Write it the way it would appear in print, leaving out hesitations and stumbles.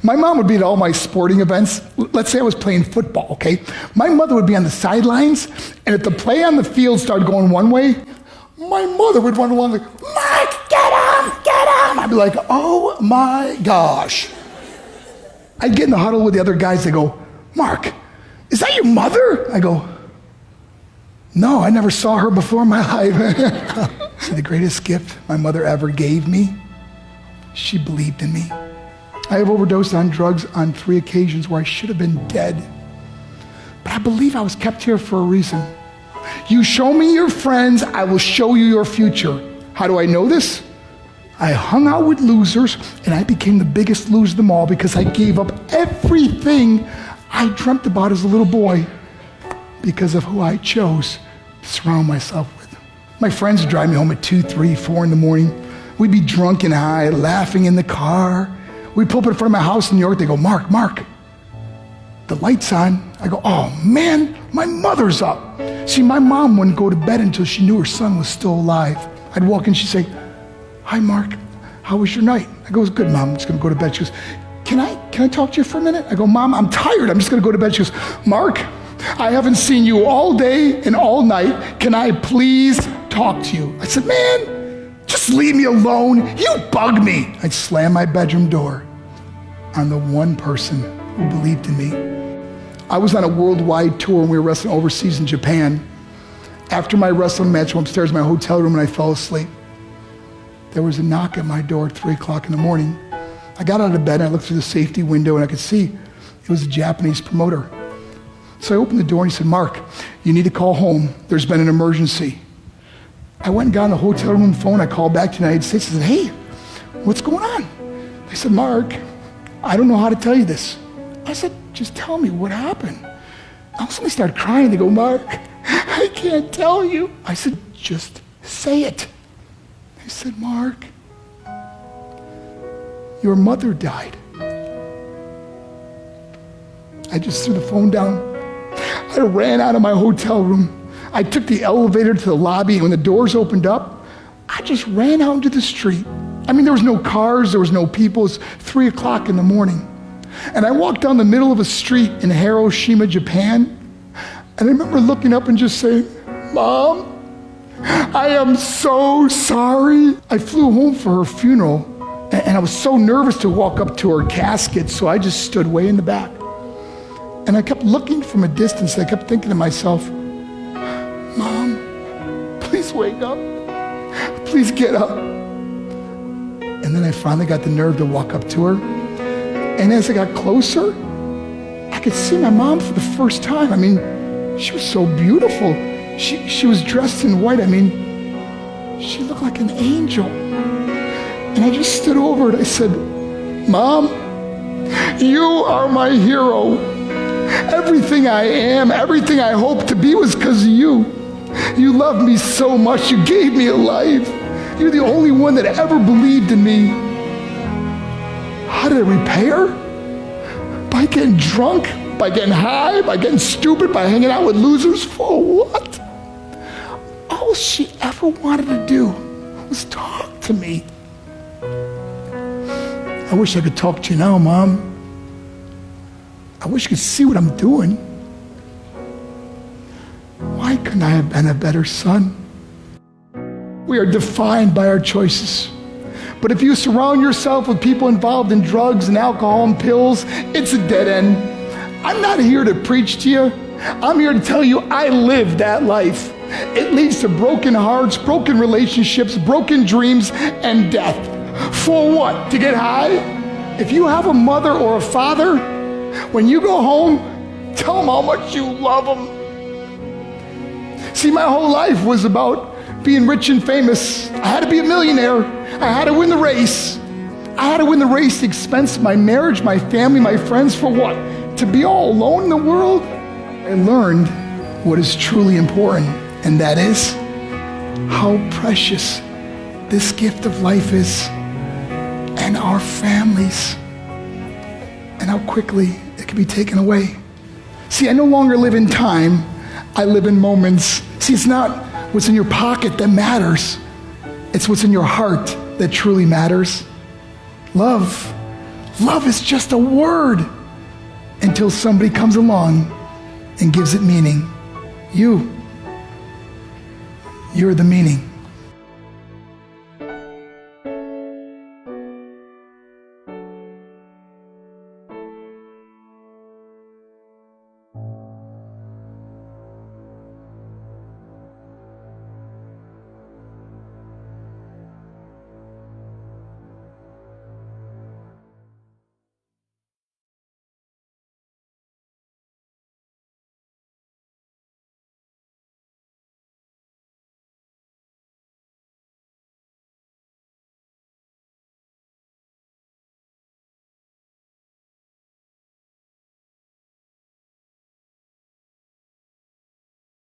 My mom would be at all my sporting events. Let's say I was playing football, okay? My mother would be on the sidelines, and if the play on the field started going one way, my mother would run along like, Mark, get him, get him. I'd be like, oh my gosh. I'd get in the huddle with the other guys. They go, Mark, is that your mother? I go, no, I never saw her before in my life. See, the greatest gift my mother ever gave me, she believed in me. I have overdosed on drugs on 3 occasions where I should have been dead. But I believe I was kept here for a reason. You show me your friends, I will show you your future. How do I know this? I hung out with losers, and I became the biggest loser of them all because I gave up everything I dreamt about as a little boy because of who I chose to surround myself with. My friends would drive me home at 2, 3, 4 in the morning. We'd be drunk and high, laughing in the car. We'd pull up in front of my house in New York. They go, Mark, the light's on. I go, oh man, my mother's up. See, my mom wouldn't go to bed until she knew her son was still alive. I'd walk in, she'd say, hi, Mark, how was your night? I go, it's good, Mom, I'm just gonna go to bed. She goes, can I talk to you for a minute? I go, Mom, I'm tired, I'm just gonna go to bed. She goes, Mark, I haven't seen you all day and all night. Can I please talk to you? I said, man, just leave me alone. You bug me. I'd slam my bedroom door on the one person who believed in me. I was on a worldwide tour and we were wrestling overseas in Japan. After my wrestling match, I went upstairs in my hotel room and I fell asleep. There was a knock at my door at 3 o'clock in the morning. I got out of bed and I looked through the safety window and I could see it was a Japanese promoter. So I opened the door and he said, Mark, you need to call home. There's been an emergency. I went and got on the hotel room phone. I called back to the United States and said, hey, what's going on? They said, Mark, I don't know how to tell you this. I said, just tell me what happened. All of a sudden they started crying. They go, Mark, I can't tell you. I said, just say it. They said, Mark, your mother died. I just threw the phone down. I ran out of my hotel room. I took the elevator to the lobby, and when the doors opened up, I just ran out into the street. I mean, there was no cars, there was no people. It was 3 o'clock in the morning. And I walked down the middle of a street in Hiroshima, Japan, and I remember looking up and just saying, Mom, I am so sorry. I flew home for her funeral, and I was so nervous to walk up to her casket, so I just stood way in the back. And I kept looking from a distance, and I kept thinking to myself, Mom, please wake up. Please get up. And then I finally got the nerve to walk up to her. And as I got closer, I could see my mom for the first time. I mean, she was so beautiful. She was dressed in white. I mean, she looked like an angel. And I just stood over her and I said, Mom, you are my hero. Everything I am, everything I hope to be was because of you. You loved me so much, you gave me a life. You're the only one that ever believed in me. How did I repay her? By getting drunk, by getting high, by getting stupid, by hanging out with losers? For what? All she ever wanted to do was talk to me. I wish I could talk to you now, Mom. I wish you could see what I'm doing. Why couldn't I have been a better son? We are defined by our choices. But if you surround yourself with people involved in drugs and alcohol and pills, it's a dead end. I'm not here to preach to you. I'm here to tell you I lived that life. It leads to broken hearts, broken relationships, broken dreams, and death. For what? To get high? If you have a mother or a father, when you go home, tell them how much you love them. See, my whole life was about being rich and famous. I had to be a millionaire. I had to win the race. I had to win the race at the expense of my marriage, my family, my friends. For what? To be all alone in the world? I learned what is truly important, and that is how precious this gift of life is, and our families, and how quickly it can be taken away. See, I no longer live in time, I live in moments. See, it's not what's in your pocket that matters. It's what's in your heart that truly matters. Love Love is just a word until somebody comes along and gives it meaning. You're the meaning.